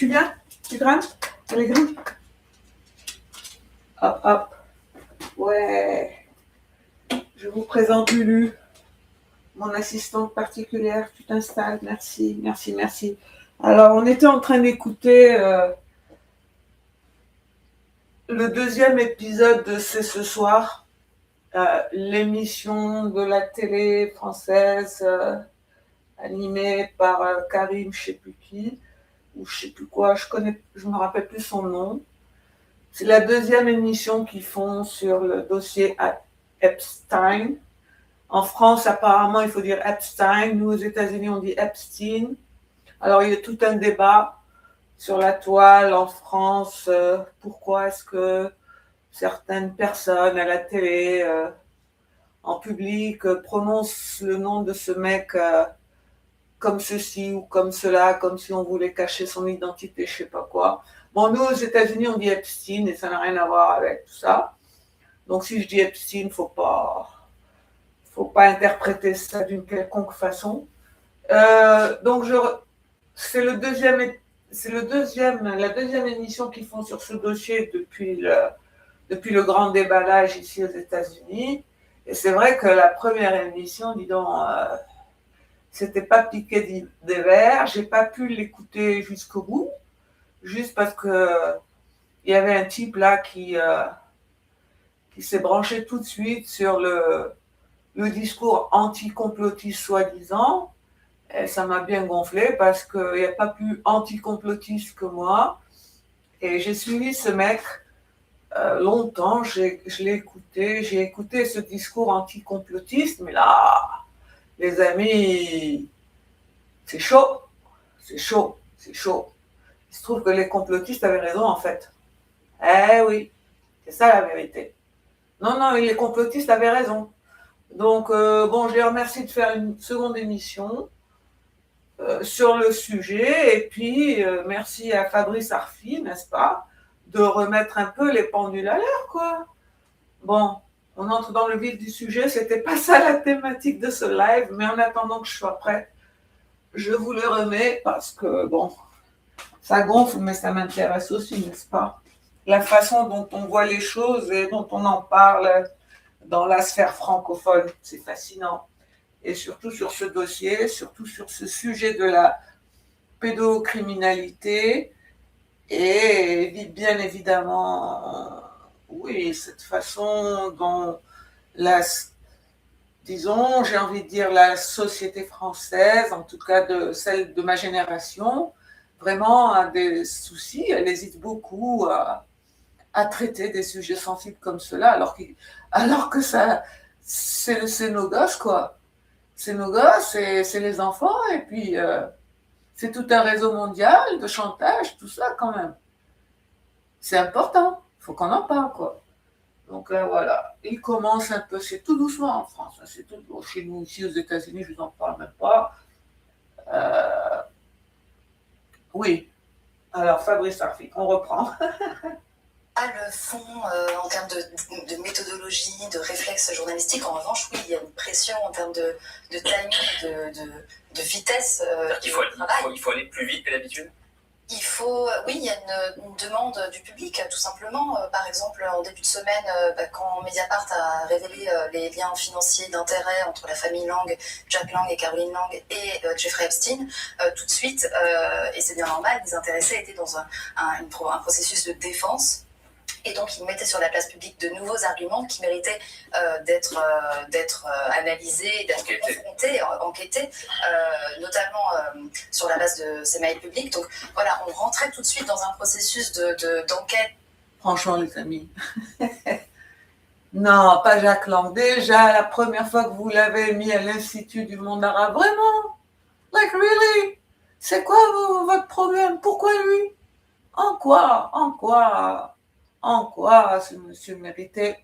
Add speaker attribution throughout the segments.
Speaker 1: Tu viens? Tu grimpes? Allez, grimpe. Hop, hop. Ouais. Je vous présente Lulu, mon assistante particulière. Tu t'installes. Merci, merci, merci. Alors, on était en train d'écouter le deuxième épisode de C'est ce soir, l'émission de la télé française animée par Karim, je sais plus qui, ou je sais plus quoi, je me rappelle plus son nom. C'est la deuxième émission qu'ils font sur le dossier Epstein. En France, apparemment, il faut dire Epstein. Nous, aux États-Unis, on dit Epstein. Alors, il y a tout un débat sur la toile en France. Pourquoi est-ce que certaines personnes à la télé, en public, prononcent le nom de ce mec comme ceci ou comme cela, comme si on voulait cacher son identité, je sais pas quoi. Bon, nous, aux États-Unis, on dit Epstein et ça n'a rien à voir avec tout ça. Donc, si je dis Epstein, faut pas interpréter ça d'une quelconque façon. Donc, c'est la deuxième émission qu'ils font sur ce dossier depuis le grand déballage ici aux États-Unis. Et c'est vrai que la première émission, dis donc, c'était pas piqué des verres. J'ai pas pu l'écouter jusqu'au bout, juste parce que il y avait un type là qui s'est branché tout de suite sur le discours anti-complotiste soi-disant. Et ça m'a bien gonflé parce qu'il n'y a pas plus anti-complotiste que moi. Et j'ai suivi ce mec longtemps, je l'ai écouté, j'ai écouté ce discours anti-complotiste, mais là, les amis, c'est chaud, c'est chaud, c'est chaud. Il se trouve que les complotistes avaient raison en fait. Eh oui, c'est ça la vérité. Non, non, les complotistes avaient raison. Donc, bon, je les remercie de faire une seconde émission sur le sujet. Et puis, merci à Fabrice Arfi, n'est-ce pas, de remettre un peu les pendules à l'heure, quoi. Bon, on entre dans le vif du sujet. C'était pas ça la thématique de ce live, mais en attendant que je sois prête, je vous le remets parce que, bon, ça gonfle, mais ça m'intéresse aussi, n'est-ce pas? La façon dont on voit les choses et dont on en parle dans la sphère francophone, c'est fascinant. Et surtout sur ce dossier, surtout sur ce sujet de la pédocriminalité et bien évidemment, oui, cette façon dont disons, j'ai envie de dire la société française, en tout cas celle de ma génération, vraiment a des soucis, elle hésite beaucoup à traiter des sujets sensibles comme cela, alors que ça, c'est nos gosses, quoi. C'est nos gosses, c'est les enfants, et puis c'est tout un réseau mondial de chantage, tout ça quand même. C'est important, il faut qu'on en parle, quoi. Donc là, voilà, il commence un peu, c'est tout doucement en France, hein, c'est tout bon, chez nous, ici aux États-Unis, je vous en parle même pas. Oui, alors Fabrice Arfi, on reprend.
Speaker 2: Le fond en termes de méthodologie, de réflexe journalistique. En revanche, oui, il y a une pression en termes de timing, de vitesse.
Speaker 3: Il faut aller plus vite que d'habitude.
Speaker 2: Oui, il y a une demande du public, tout simplement. Par exemple, en début de semaine, quand Mediapart a révélé les liens financiers d'intérêt entre la famille Lang, Jack Lang et Caroline Lang et Jeffrey Epstein, tout de suite, et c'est bien normal, les intéressés étaient dans un processus de défense. Et donc, ils mettaient sur la place publique de nouveaux arguments qui méritaient d'être analysés, d'être confrontés, enquêtés, notamment sur la base de ces mails publics. Donc, voilà, on rentrait tout de suite dans un processus d'enquête.
Speaker 1: Franchement, les amis. Non, pas Jack Lang. Déjà, la première fois que vous l'avez mis à l'Institut du monde arabe, vraiment? Like, really? C'est quoi votre problème? Pourquoi lui? En quoi ce monsieur méritait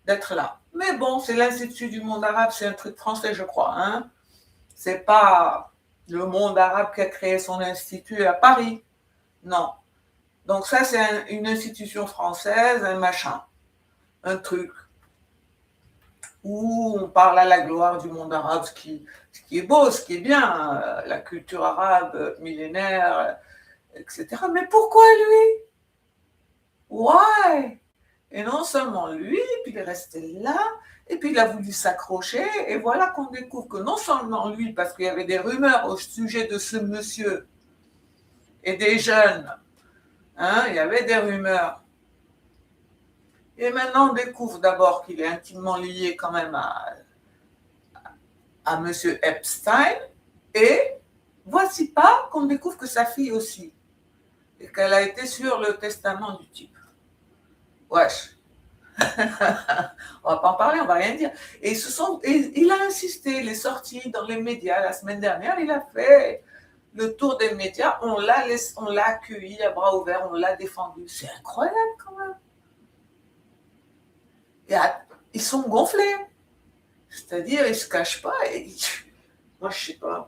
Speaker 1: d'être là? Mais bon, c'est l'Institut du monde arabe, c'est un truc français, je crois. Hein? C'est pas le monde arabe qui a créé son institut à Paris. Non. Donc ça, c'est une institution française, un machin, un truc où on parle à la gloire du monde arabe, ce qui est beau, ce qui est bien, la culture arabe millénaire, etc. Mais pourquoi lui? Why? Et non seulement lui, puis il est resté là, et puis il a voulu s'accrocher, et voilà qu'on découvre que non seulement lui, parce qu'il y avait des rumeurs au sujet de ce monsieur et des jeunes, il y avait des rumeurs. Et maintenant on découvre d'abord qu'il est intimement lié quand même à monsieur Epstein, et voici pas qu'on découvre que sa fille aussi, et qu'elle a été sur le testament du type. Wesh. On va pas en parler, on va rien dire. Et il a insisté, il est sorti dans les médias la semaine dernière, il a fait le tour des médias, on l'a accueilli à bras ouverts, on l'a défendu. C'est incroyable quand même. Ils sont gonflés. C'est-à-dire, ils se cachent pas. Moi, je sais pas.